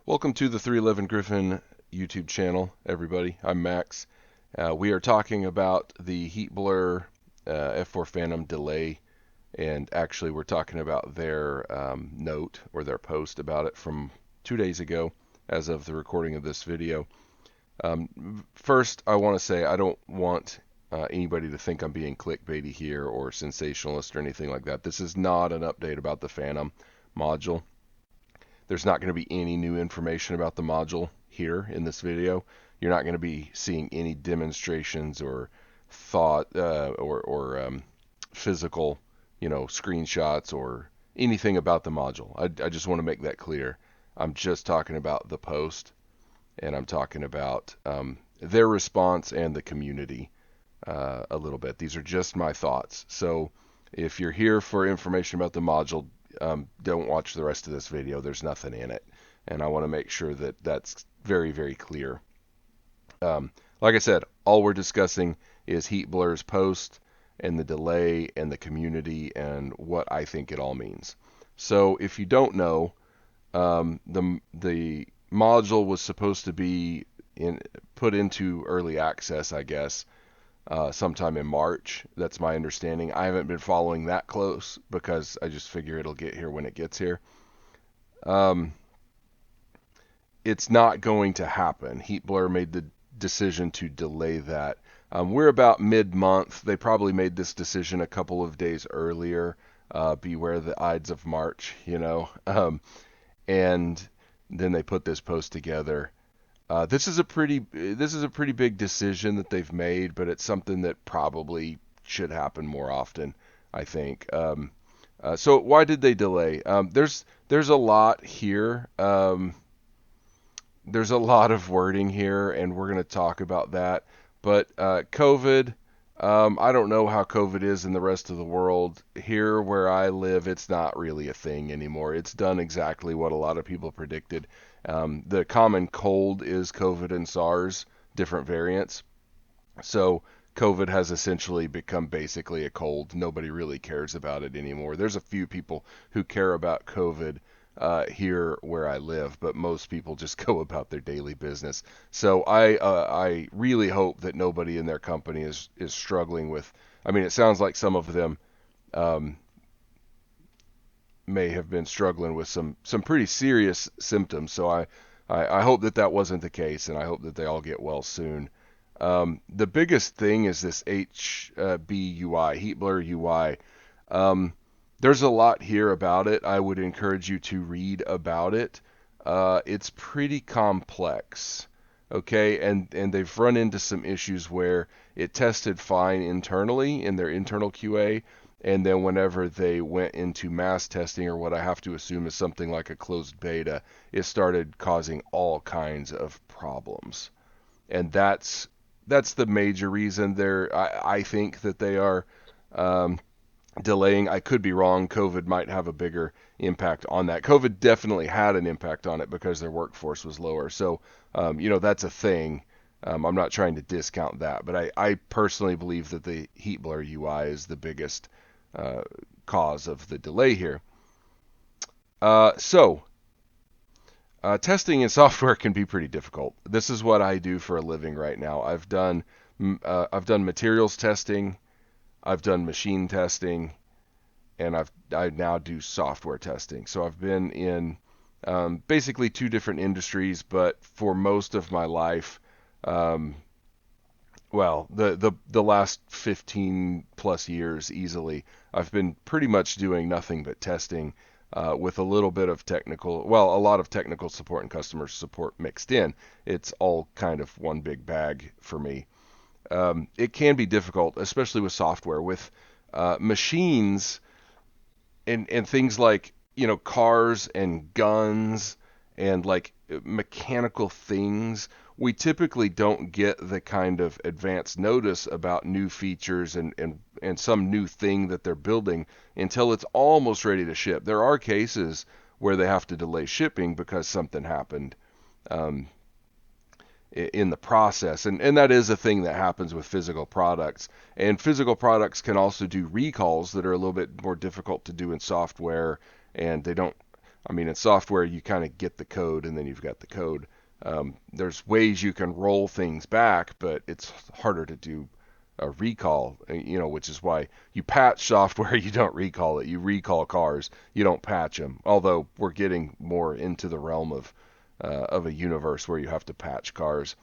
Welcome to the 311 Griffin YouTube channel, everybody. I'm Max. We are talking about the Heatblur F-4 Phantom delay, and actually we're talking about their note or their post about it from 2 days ago as of the recording of this video. First, I want to say I don't want anybody to think I'm being clickbaity here or sensationalist or anything like that. This is not an update about the Phantom module. There's not going to be any new information about the module here in this video. You're not going to be seeing any demonstrations or thought or physical, screenshots or anything about the module. I just want to make that clear. I'm just talking about the post, and I'm talking about their response and the community a little bit. These are just my thoughts. So if you're here for information about the module, don't watch the rest of this video. There's nothing in it, and I want to make sure that that's very, very clear. Like I said, all we're discussing is Heatblur's post and the delay and the community and what I think it all means. So if you don't know, the module was supposed to be put into early access, I guess, sometime in March. That's my understanding. I haven't been following that close because I just figure it'll get here when it gets here. It's not going to happen. Heatblur made the decision to delay that. We're about mid-month. They probably made this decision a couple of days earlier. Beware the Ides of March, and then they put this post together. This is a pretty big decision that they've made, but it's something that probably should happen more often, I think. So why did they delay? There's a lot here. There's a lot of wording here, and we're going to talk about that. But COVID, I don't know how COVID is in the rest of the world. Here where I live, it's not really a thing anymore. It's done exactly what a lot of people predicted. The common cold is COVID and SARS, different variants. So COVID has essentially become basically a cold. Nobody really cares about it anymore. There's a few people who care about COVID here where I live, but most people just go about their daily business. So I really hope that nobody in their company is struggling with. I mean, it sounds like some of them may have been struggling with some pretty serious symptoms. So I hope that wasn't the case, and I hope that they all get well soon. The biggest thing is this HBUI, Heatblur UI. There's a lot here about it. I would encourage you to read about it. It's pretty complex, okay? And they've run into some issues where it tested fine internally in their internal QA, and then whenever they went into mass testing, or what I have to assume is something like a closed beta, it started causing all kinds of problems. And that's the major reason I think that they are delaying. I could be wrong. COVID might have a bigger impact on that. COVID definitely had an impact on it because their workforce was lower. So, that's a thing. I'm not trying to discount that, but I personally believe that the Heatblur UI is the biggest cause of the delay here. Testing in software can be pretty difficult. This is what I do for a living right now. I've done materials testing, I've done machine testing, and I now do software testing. So I've been in basically two different industries, but for most of my life, the last 15 plus years easily, I've been pretty much doing nothing but testing with a little bit of a lot of technical support and customer support mixed in. It's all kind of one big bag for me. It can be difficult, especially with software, with machines and things like, cars and guns and like mechanical things. We typically don't get the kind of advance notice about new features and some new thing that they're building until it's almost ready to ship. There are cases where they have to delay shipping because something happened in the process, and that is a thing that happens with physical products. And physical products can also do recalls that are a little bit more difficult to do in software, and they don't I mean, in software, you kind of get the code and then you've got the code. There's ways you can roll things back, but it's harder to do a recall, which is why you patch software, you don't recall it. You recall cars, you don't patch them. Although we're getting more into the realm of a universe where you have to patch cars,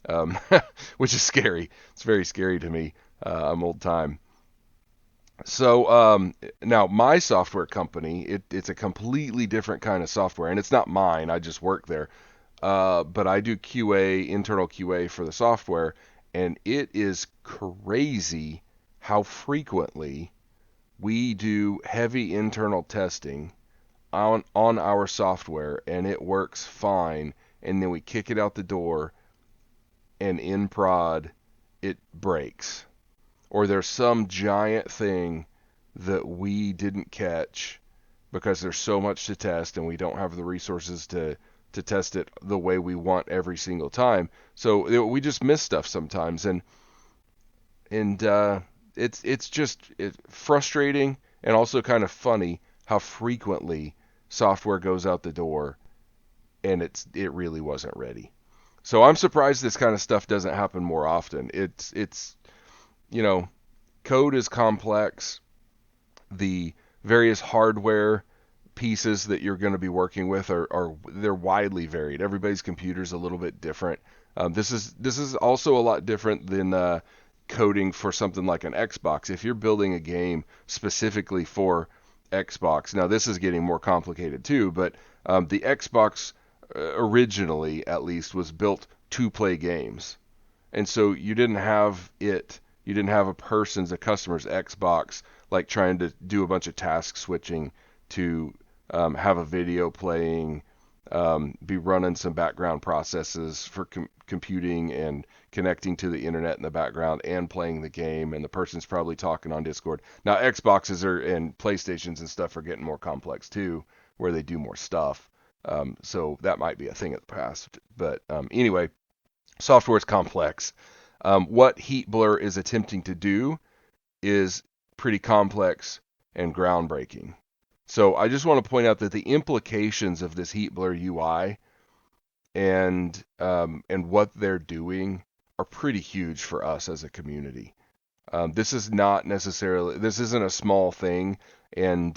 um, which is scary. It's very scary to me. I'm old time. So now my software company, it's a completely different kind of software, and it's not mine. I just work there. But I do QA, internal QA for the software, and it is crazy how frequently we do heavy internal testing on our software, and it works fine, and then we kick it out the door, and in prod, it breaks. Or there's some giant thing that we didn't catch because there's so much to test and we don't have the resources to test it the way we want every single time. So we just miss stuff sometimes, and it's just frustrating and also kind of funny how frequently software goes out the door and it really wasn't ready. So I'm surprised this kind of stuff doesn't happen more often. It's you know code is complex. The various hardware pieces that you're going to be working with are they're widely varied. Everybody's computer is a little bit different. This is also a lot different than coding for something like an Xbox. If you're building a game specifically for Xbox, now this is getting more complicated too, but the Xbox originally, at least, was built to play games, and so you didn't have a customer's Xbox like trying to do a bunch of task switching to have a video playing, be running some background processes for computing and connecting to the internet in the background and playing the game, and the person's probably talking on Discord. Now Xboxes and PlayStations and stuff are getting more complex too, where they do more stuff. So that might be a thing of the past. But anyway, software is complex. What Heatblur is attempting to do is pretty complex and groundbreaking. So I just want to point out that the implications of this Heatblur UI and what they're doing are pretty huge for us as a community. This isn't a small thing, and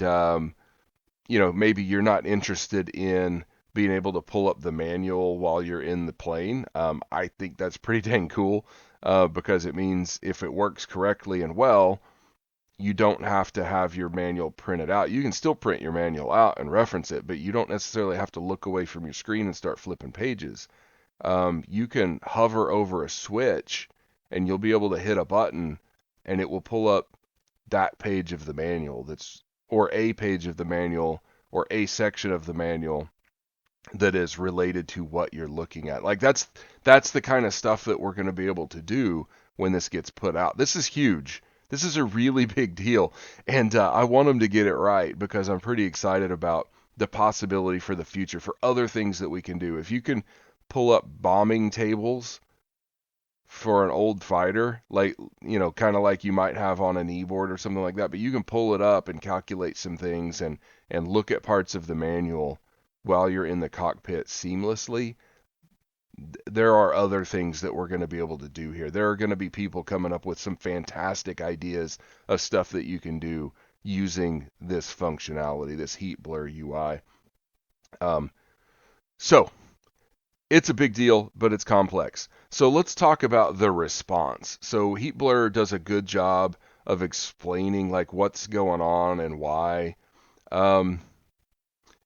maybe you're not interested in being able to pull up the manual while you're in the plane. I think that's pretty dang cool because it means if it works correctly and well, you don't have to have your manual printed out. You can still print your manual out and reference it, but you don't necessarily have to look away from your screen and start flipping pages. You can hover over a switch and you'll be able to hit a button and it will pull up that page of the manual or a page of the manual or a section of the manual that is related to what you're looking at. Like that's the kind of stuff that we're going to be able to do when this gets put out. This is huge. This is a really big deal, and I want them to get it right because I'm pretty excited about the possibility for the future for other things that we can do. If you can pull up bombing tables for an old fighter, like kind of like you might have on an e-board or something like that, but you can pull it up and calculate some things and look at parts of the manual while you're in the cockpit seamlessly. There are other things that we're going to be able to do here. There are going to be people coming up with some fantastic ideas of stuff that you can do using this functionality, this Heatblur UI. So it's a big deal, but it's complex. So let's talk about the response. So Heatblur does a good job of explaining like what's going on and why.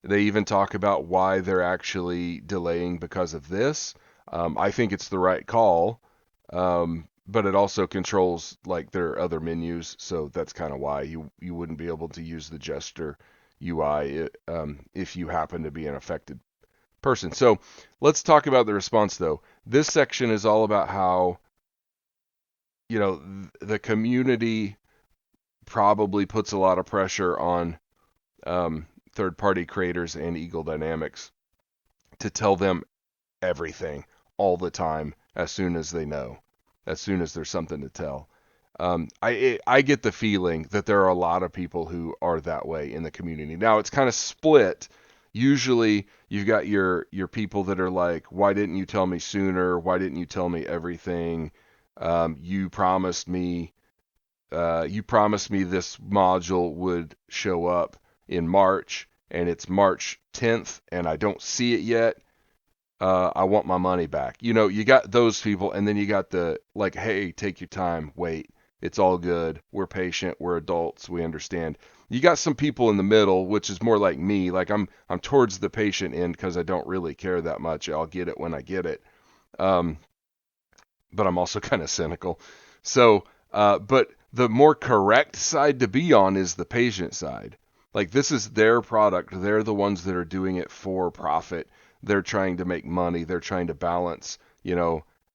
They even talk about why they're actually delaying because of this. I think it's the right call, but it also controls like their other menus, so that's kind of why you wouldn't be able to use the gesture UI if you happen to be an affected person. So let's talk about the response though. This section is all about how the community probably puts a lot of pressure on third-party creators and Eagle Dynamics to tell them everything all the time as soon as they know, as soon as there's something to tell. I get the feeling that there are a lot of people who are that way in the community. Now it's kind of split. Usually you've got your people that are like, why didn't you tell me sooner? Why didn't you tell me everything? You promised me this module would show up in March, and it's March 10th, and I don't see it yet. I want my money back. You know, you got those people, and then you got the like, hey, take your time, wait, it's all good. We're patient, we're adults, we understand. You got some people in the middle, which is more like me. Like I'm towards the patient end because I don't really care that much. I'll get it when I get it. Um, but I'm also kind of cynical. So, but the more correct side to be on is the patient side. Like this is their product. They're the ones that are doing it for profit. They're trying to make money. They're trying to balance,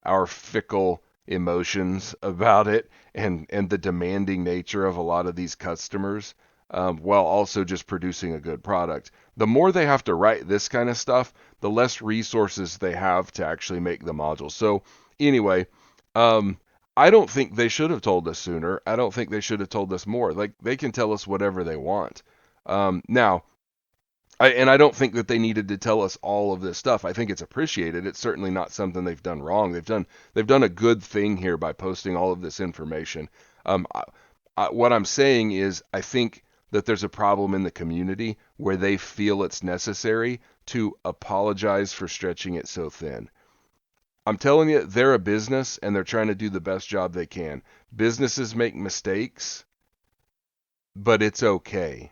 our fickle emotions about it and the demanding nature of a lot of these customers, while also just producing a good product. The more they have to write this kind of stuff, the less resources they have to actually make the modules. So anyway, um, I don't think they should have told us sooner. I don't think they should have told us more. Like they can tell us whatever they want. Now, I don't think that they needed to tell us all of this stuff. I think it's appreciated. It's certainly not something they've done wrong. They've done a good thing here by posting all of this information. Um, what I'm saying is, I think that there's a problem in the community where they feel it's necessary to apologize for stretching it so thin. I'm telling you, they're a business and they're trying to do the best job they can. Businesses make mistakes, but it's okay.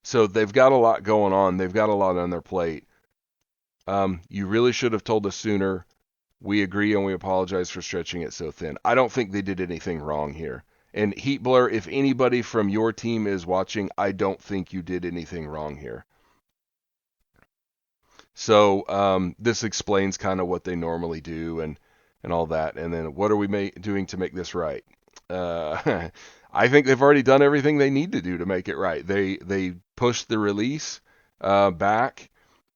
So they've got a lot going on. They've got a lot on their plate. You really should have told us sooner. We agree and we apologize for stretching it so thin. I don't think they did anything wrong here. And Heatblur, if anybody from your team is watching, I don't think you did anything wrong here. So this explains kind of what they normally do and all that. And then what are we doing to make this right? I think they've already done everything they need to do to make it right. They pushed the release back.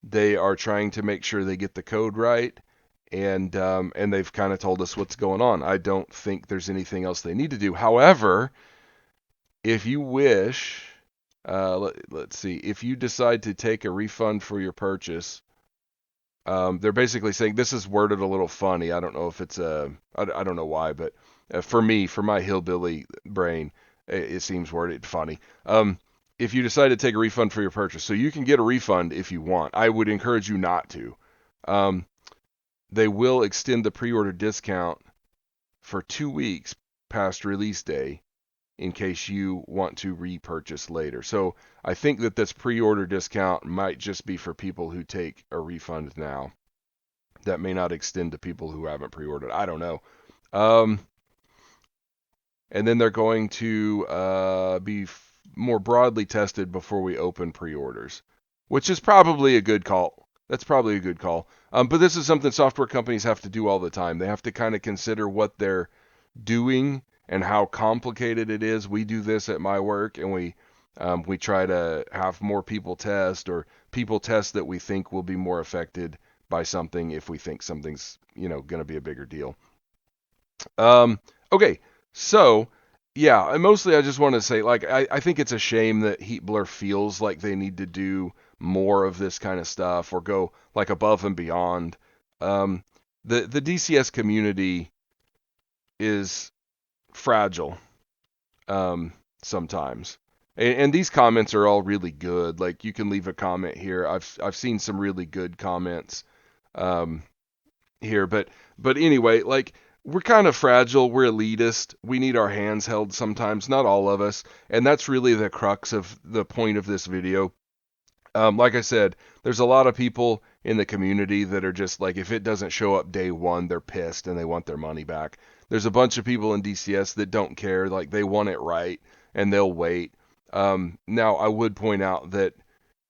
They are trying to make sure they get the code right, and they've kind of told us what's going on. I don't think there's anything else they need to do. However, if you wish, let's see, if you decide to take a refund for your purchase, they're basically saying this is worded a little funny. I don't know if it's I don't know why, but for me, for my hillbilly brain, it seems worded funny. If you decide to take a refund for your purchase, so you can get a refund if you want. I would encourage you not to. Um, they will extend the pre-order discount for 2 weeks past release day in case you want to repurchase later. So I think that this pre-order discount might just be for people who take a refund now. That may not extend to people who haven't pre-ordered. I don't know. Um, and then they're going to be more broadly tested before we open pre-orders, which is probably a good call. That's probably a good call. But this is something software companies have to do all the time. They have to kind of consider what they're doing and how complicated it is. We do this at my work, and we try to have more people test, or people test that we think will be more affected by something if we think something's going to be a bigger deal. Okay, so yeah, and mostly I just want to say, like, I think it's a shame that Heatblur feels like they need to do more of this kind of stuff or go like above and beyond. The DCS community is fragile sometimes. And these comments are all really good. Like you can leave a comment here. I've seen some really good comments here, but anyway, like we're kind of fragile. We're elitist. We need our hands held sometimes. Not all of us, and that's really the crux of the point of this video. Like I said, there's a lot of people in the community that are just like, if it doesn't show up day one, they're pissed and they want their money back. There's a bunch of people in DCS that don't care, like they want it right and they'll wait. Now, I would point out that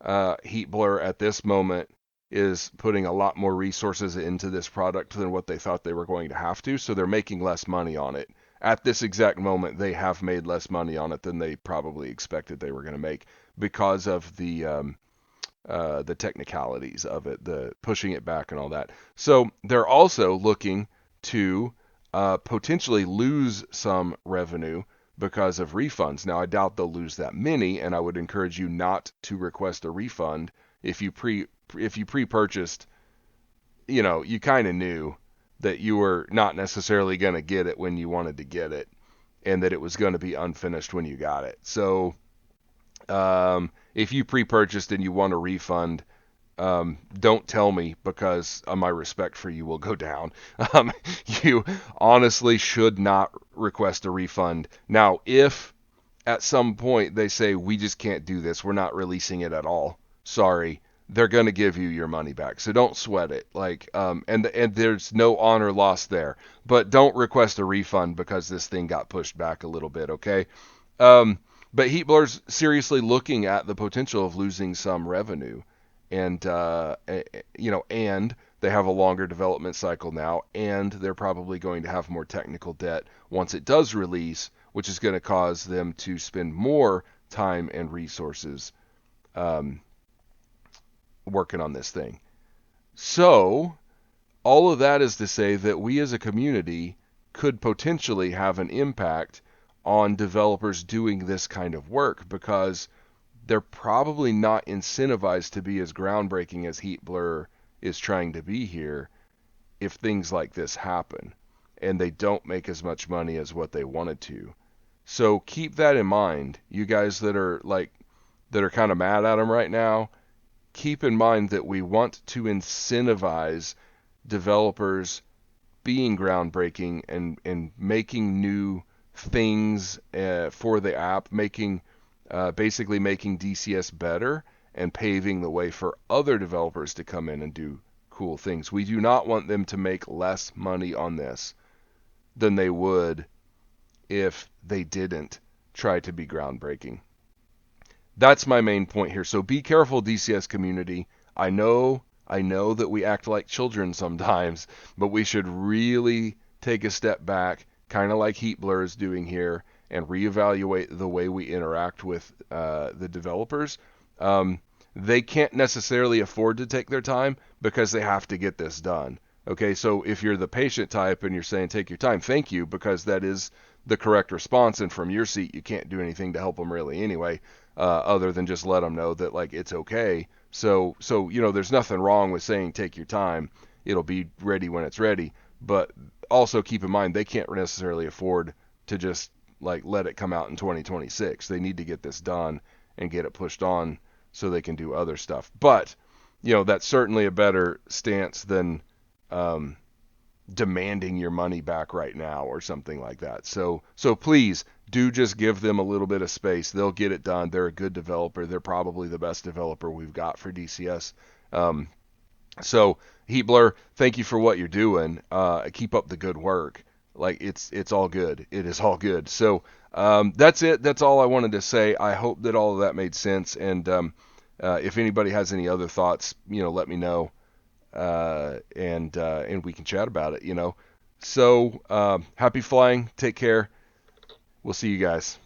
Heatblur at this moment is putting a lot more resources into this product than what they thought they were going to have to, so they're making less money on it. At this exact moment, they have made less money on it than they probably expected they were going to make because of the technicalities of it, the pushing it back and all that. So they're also looking to potentially lose some revenue because of refunds. Now, I doubt they'll lose that many, and I would encourage you not to request a refund if you pre-purchased. You kind of knew that you were not necessarily going to get it when you wanted to get it, and that it was going to be unfinished when you got it. So, if you pre-purchased and you want a refund, don't tell me, because my respect for you will go down. Um, you honestly should not request a refund. Now, if at some point they say, we just can't do this, we're not releasing it at all, sorry, they're going to give you your money back. So don't sweat it. And there's no honor lost there. But don't request a refund because this thing got pushed back a little bit, okay? Um, but Heatblur's seriously looking at the potential of losing some revenue, and and they have a longer development cycle now, and they're probably going to have more technical debt once it does release, which is going to cause them to spend more time and resources um, working on this thing. So all of that is to say that we as a community could potentially have an impact on developers doing this kind of work, because they're probably not incentivized to be as groundbreaking as Heatblur is trying to be here if things like this happen and they don't make as much money as what they wanted to. So keep that in mind, you guys that are kind of mad at them right now. Keep in mind that we want to incentivize developers being groundbreaking and making new things for the app, basically making DCS better and paving the way for other developers to come in and do cool things. We do not want them to make less money on this than they would if they didn't try to be groundbreaking. That's my main point here. So be careful, DCS community. I know that we act like children sometimes, but we should really take a step back, kind of like Heatblur is doing here, and reevaluate the way we interact with the developers. They can't necessarily afford to take their time because they have to get this done. Okay, so if you're the patient type and you're saying take your time, thank you, because that is the correct response, and from your seat you can't do anything to help them really anyway, other than just let them know that like it's okay. So there's nothing wrong with saying take your time. It'll be ready when it's ready, but also keep in mind they can't necessarily afford to just like let it come out in 2026. They need to get this done and get it pushed on so they can do other stuff. But that's certainly a better stance than um, demanding your money back right now or something like that. So please do just give them a little bit of space. They'll get it done. They're a good developer. They're probably the best developer we've got for DCS. So Heatblur, thank you for what you're doing. Keep up the good work. Like it's all good. It is all good. So that's it. That's all I wanted to say. I hope that all of that made sense. And if anybody has any other thoughts, let me know. And we can chat about it. So happy flying. Take care. We'll see you guys.